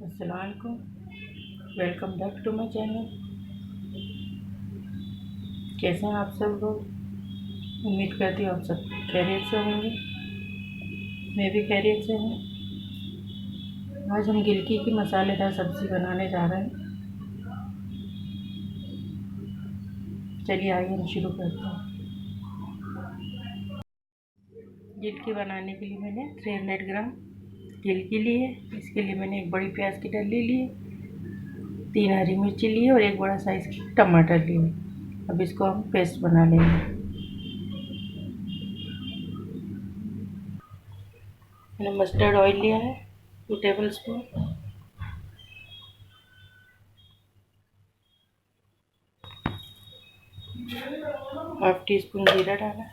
अस्सलाम वालेकुम, welcome back to my channel. कैसे हैं आप सब लोग? उम्मीद करती हूँ आप सब खैरियत से होंगे। मैं भी खैरियत से हूँ। आज हम गिलकी की मसालेदार सब्ज़ी बनाने जा रहे हैं। चलिए आइए हम शुरू करते हैं। गिलकी बनाने के लिए मैंने 300 ग्राम गिलकी ली है। इसके लिए मैंने एक बड़ी प्याज की डली ली है, 3 हरी मिर्ची ली है और एक बड़ा साइज़ की टमाटर लिए। अब इसको हम पेस्ट बना लेंगे। मैंने मस्टर्ड ऑयल लिया है 2 table spoon, half tea spoon जीरा डाला,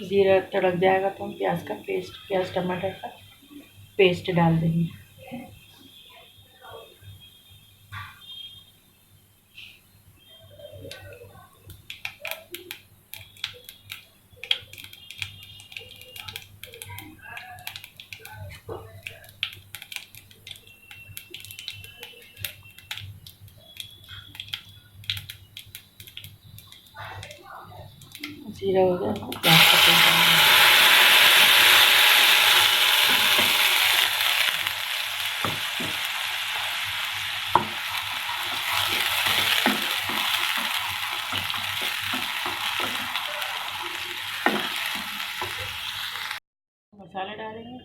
जीरा तड़क जाएगा तो हम प्याज टमाटर का पेस्ट डाल देंगे। जीरा हो गया तो प्याज का पेस्ट डालेंगे। मसाला डालेंगे।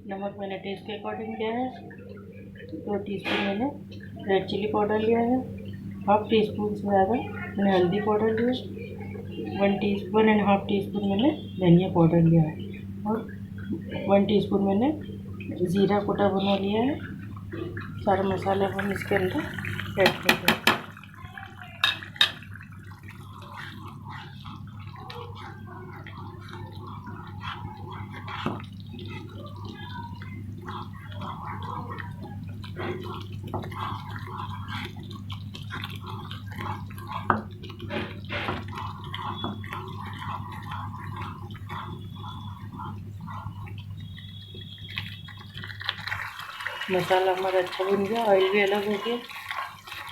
नमक मैंने टेस्ट के अकॉर्डिंग लिया है। 2 टीस्पून मैंने रेड चिली पाउडर लिया है। हाफ टी स्पून से ज़्यादा मैंने हल्दी पाउडर लिया। 1.5 टीस्पून मैंने धनिया पाउडर लिया है और 1 टीस्पून मैंने ज़ीरा कोटा बना लिया है। सारे मसाले हम इसके अंदर ऐड कर देंगे। मसाला हमारा अच्छा बन गया, ऑयल भी अलग हो गया।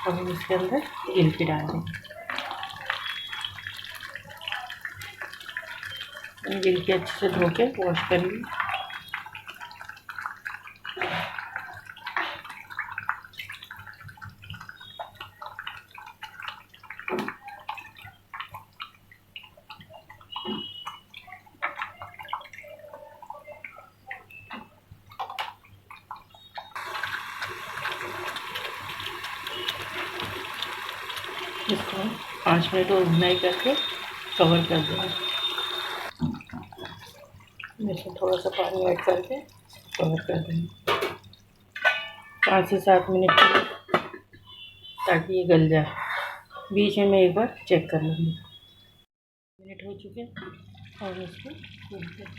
अब हम इसके अंदर गिलकी डाल देंगे। गिलकी अच्छे से धो के वॉश कर ली। इसको 5 मिनट और भुनाई करके कवर कर देंगे। इसमें थोड़ा सा पानी ऐड करके कवर कर देंगे 5 से 7 मिनट के लिए, ताकि ये गल जाए। बीच में मैं एक बार चेक कर लूँगी। मिनट हो चुके और इसको भूनते हैं।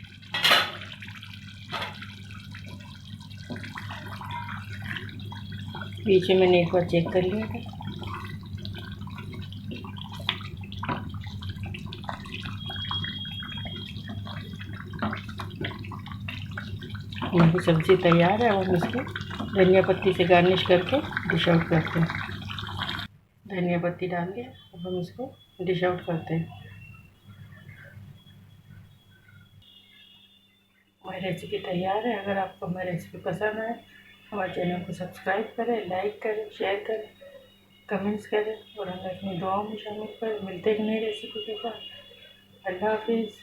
बीच में मैंने एक बार चेक कर लिया था। हमारी सब्ज़ी तैयार है। अब हम इसको धनिया पत्ती से गार्निश करके डिश आउट करते हैं। धनिया पत्ती डाल के अब हम इसको डिश आउट करते हैं। हमारी रेसिपी तैयार है। अगर आपको हमारी रेसिपी पसंद आए हमारे चैनल को सब्सक्राइब करें, लाइक करें, शेयर करें, कमेंट्स करें और हमें अपनी दुआओं में शामिल करें। मिलते हैं नई रेसिपी के साथ। अल्लाह हाफिज़।